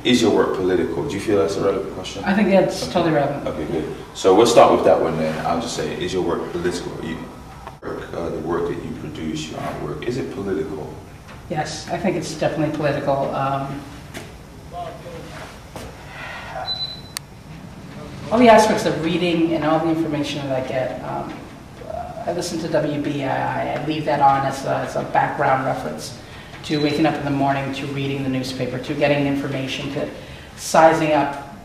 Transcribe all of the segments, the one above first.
is your work political? Do you feel that's a relevant question? I think that's totally relevant. Okay, good. So we'll start with that one then. I'll just say, is your work political? The work that you produce, your artwork, is it political? Yes, I think it's definitely political. All the aspects of reading and all the information that I get, I listen to WBII. I leave that on as a background reference to waking up in the morning, to reading the newspaper, to getting information, to sizing up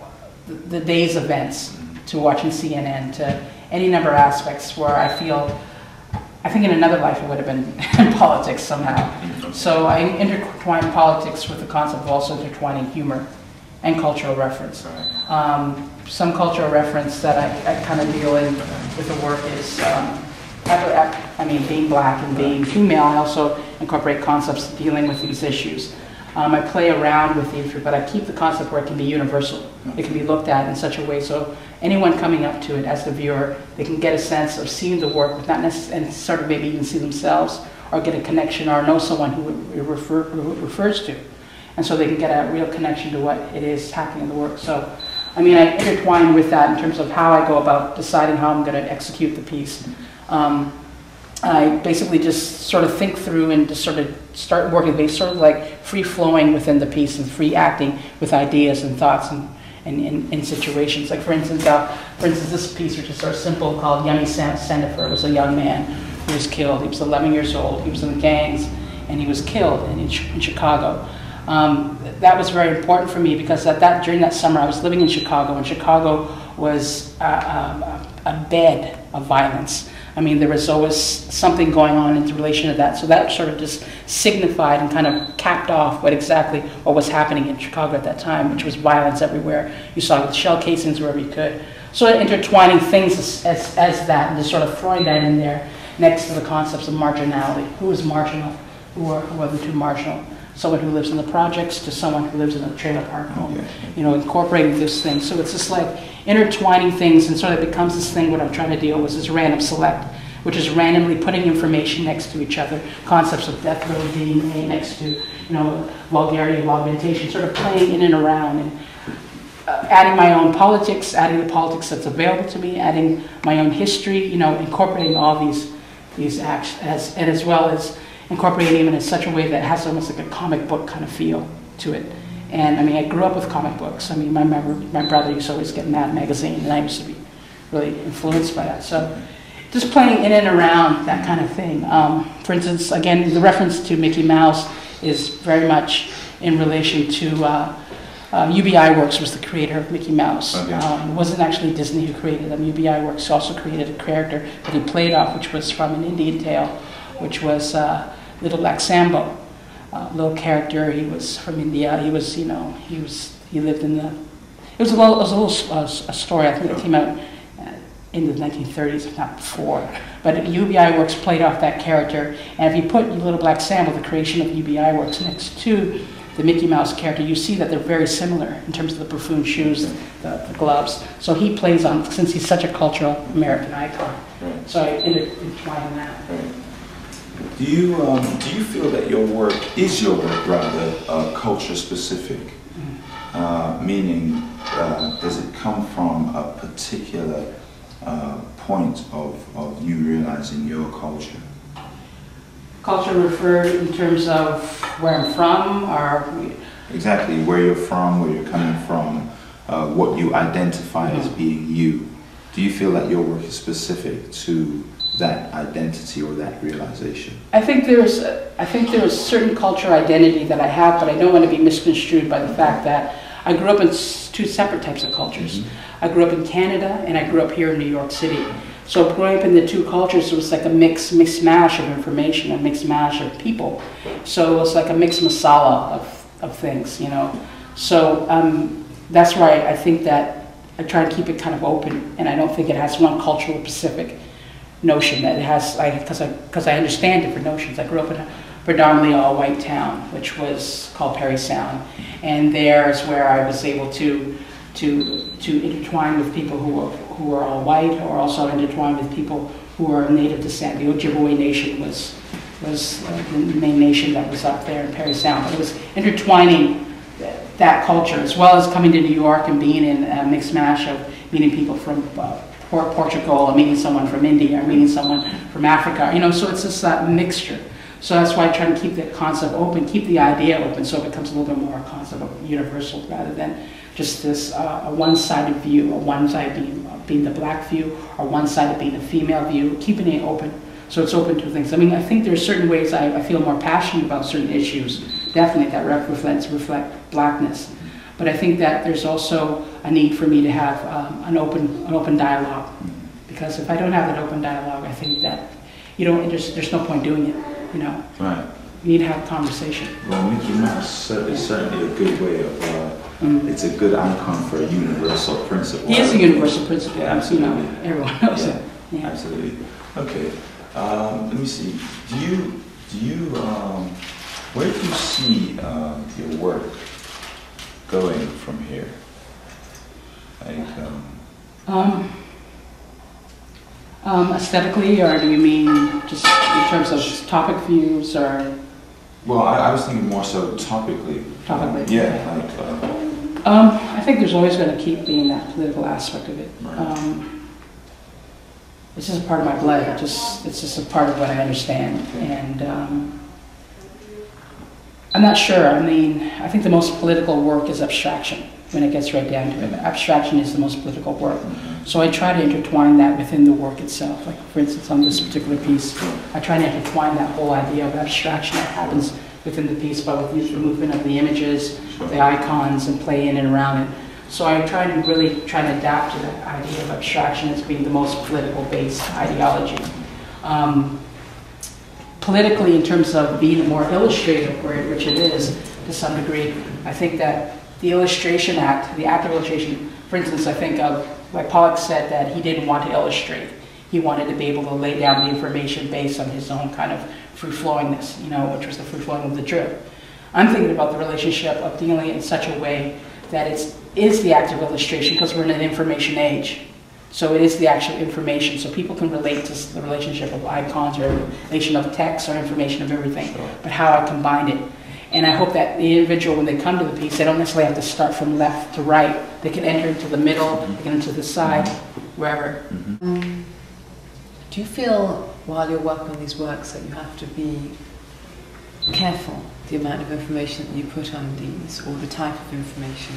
the day's events, to watching CNN, to any number of aspects where I think in another life it would have been in politics somehow. So I intertwine politics with the concept of also intertwining humor and cultural reference. Some cultural reference that I kind of deal in with the work is, I mean, being black and being female, I also incorporate concepts dealing with these issues. I play around with these, but I keep the concept where it can be universal. It can be looked at in such a way so anyone coming up to it as the viewer, they can get a sense of seeing the work, but not necessarily, and sort of maybe even see themselves or get a connection or know someone who it refers to. And so they can get a real connection to what it is happening in the work. So, I mean, I intertwine with that in terms of how I go about deciding how I'm going to execute the piece. I basically just sort of think through and just sort of start working based, sort of like free-flowing within the piece and free acting with ideas and thoughts and in situations. Like for instance, this piece, which is sort of simple, called Yummy Sandifer, was a young man who was killed. He was 11 years old. He was in the gangs, and he was killed in Chicago. That was very important for me because during that summer I was living in Chicago, and Chicago was a bed of violence. I mean, there was always something going on in relation to that. So that sort of just signified and kind of capped off what was happening in Chicago at that time, which was violence everywhere. You saw shell casings wherever you could. So intertwining things as that and just sort of throwing that in there next to the concepts of marginality. Who is marginal? Who are the two marginal? Someone who lives in the projects to someone who lives in a trailer park home, you know, incorporating this thing. So it's just like intertwining things, and sort of becomes this thing. What I'm trying to deal with is random select, which is randomly putting information next to each other, concepts of death row DNA next to, you know, vulgarity, augmentation, sort of playing in and around, and adding my own politics, adding the politics that's available to me, adding my own history, you know, incorporating all these acts, and as well as incorporating them in such a way that has almost like a comic book kind of feel to it. And I mean, I grew up with comic books. I mean, my brother used to always get Mad magazine, and I used to be really influenced by that. So just playing in and around that kind of thing. For instance, again, the reference to Mickey Mouse is very much in relation to UBI Works was the creator of Mickey Mouse. Okay. It wasn't actually Disney who created them. UBI Works also created a character that he played off, which was from an Indian tale, which was Little Black Sambo, little character. He was from India. He was, you know, he lived in the. It was a little story. I think it came out in the 1930s, if not before. But UBI Works played off that character, and if you put Little Black Sambo, the creation of UBI Works, next to the Mickey Mouse character, you see that they're very similar in terms of the buffoon shoes, the gloves. So he plays on, since he's such a cultural American icon. Right. So I intertwine that. Right. Do you feel that your work culture specific? Meaning, does it come from a particular point of you realizing your culture? Culture referred in terms of where I'm from, or exactly where you're from, where you're coming from, what you identify as being you. Do you feel that your work is specific to that identity or that realization? I think there is certain cultural identity that I have, but I don't want to be misconstrued by the fact that I grew up in two separate types of cultures. I grew up in Canada, and I grew up here in New York City. So growing up in the two cultures, it was like a mixed mash of information, a mixed mash of people. So it was like a mixed masala of things, you know. So that's why I think that I try to keep it kind of open, and I don't think it has one cultural specific notion that it has, because I understand different notions. I grew up in a predominantly all-white town, which was called Perry Sound, and there is where I was able to intertwine with people who were all white, or also intertwine with people who were of native descent. The Ojibwe Nation was the main nation that was up there in Perry Sound. But it was intertwining that culture, as well as coming to New York and being in a mixed mash of meeting people from Portugal, or meeting someone from India, or meeting someone from Africa, so it's just that mixture. So that's why I try to keep the concept open, keep the idea open, so it becomes a little bit more a concept of universal rather than just this a one-sided view, or one side being the black view, or one side being the female view, keeping it open. So it's open to things. I mean, I think there's certain ways I feel more passionate about certain issues, definitely that reflect blackness. But I think that there's also a need for me to have an open dialogue, because if I don't have that open dialogue, I think that there's no point doing it. Right. You need to have a conversation. Well, Mickey Mouse is certainly a good way of. It's a good icon for a universal principle. He is a universal principle. Yeah, absolutely. Everyone knows it. Yeah. Absolutely. Okay. Let me see. Do you where do you see your work going from here? Aesthetically, or do you mean just in terms of topic views, or? Well, I was thinking more so topically. Topically. Yeah. I think there's always going to keep being that political aspect of it. Right. It's just a part of my blood. It's just a part of what I understand, and I'm not sure. I mean, I think the most political work is abstraction. When it gets right down to it, abstraction is the most political work. So I try to intertwine that within the work itself. Like, for instance, on this particular piece, I try to intertwine that whole idea of abstraction that happens within the piece, but with the movement of the images, the icons, and play in and around it. So I try to really adapt to that idea of abstraction as being the most political-based ideology. Politically, in terms of being more illustrative, which it is to some degree, I think that the illustration act, the act of illustration, for instance, I think of, like Pollock said, that he didn't want to illustrate. He wanted to be able to lay down the information based on his own kind of free-flowingness, which was the free-flowing of the drip. I'm thinking about the relationship of dealing in such a way that it is the act of illustration, because we're in an information age. So it is the actual information, so people can relate to the relationship of icons, or relation of text, or information of everything, but how I combine it. And I hope that the individual, when they come to the piece, they don't necessarily have to start from left to right. They can enter into the middle, they can enter the side, wherever. Do you feel, while you're working on these works, that you have to be careful the amount of information that you put on these, or the type of information,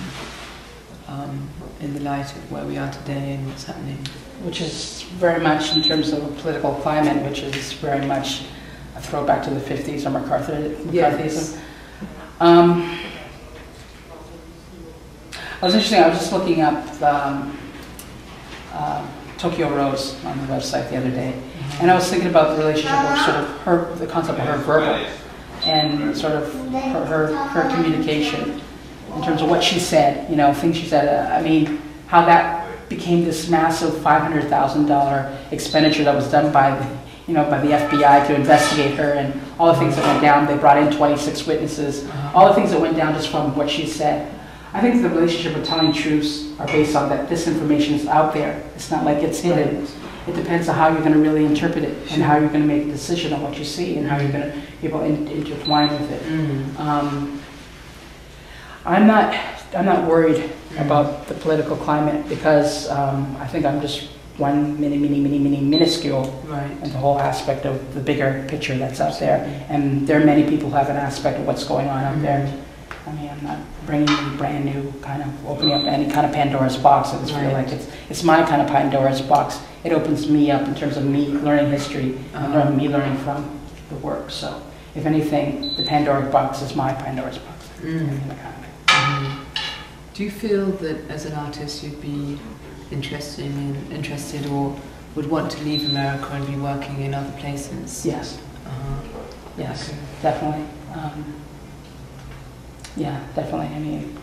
in the light of where we are today and what's happening? Which is very much in terms of a political climate, which is very much a throwback to the 50s or McCarthyism. Yes. It was interesting, I was just looking up Tokyo Rose on the website the other day, and I was thinking about the relationship of sort of the concept of her verbal, and sort of her communication in terms of what she said, things she said. I mean, how that became this massive $500,000 expenditure that was done by the FBI to investigate her, and all the things that went down. They brought in 26 witnesses, all the things that went down just from what she said. I think the relationship of telling truths are based on that this information is out there. It's not like it's hidden. It depends on how you're going to really interpret it, and how you're going to make a decision on what you see, and how you're going to be able to intertwine with it. I'm not worried about the political climate, because I think I'm just one minuscule in the whole aspect of the bigger picture that's out there. And there are many people who have an aspect of what's going on out there. I mean, I'm not bringing any brand new kind of opening up any kind of Pandora's box. I just feel like it's my kind of Pandora's box. It opens me up in terms of me learning history and me learning from the work. So, if anything, the Pandora's box is my Pandora's box. Do you feel that as an artist you'd be interested or would want to leave America and be working in other places? Yes. Yes, okay. Definitely. Yeah, definitely. I mean,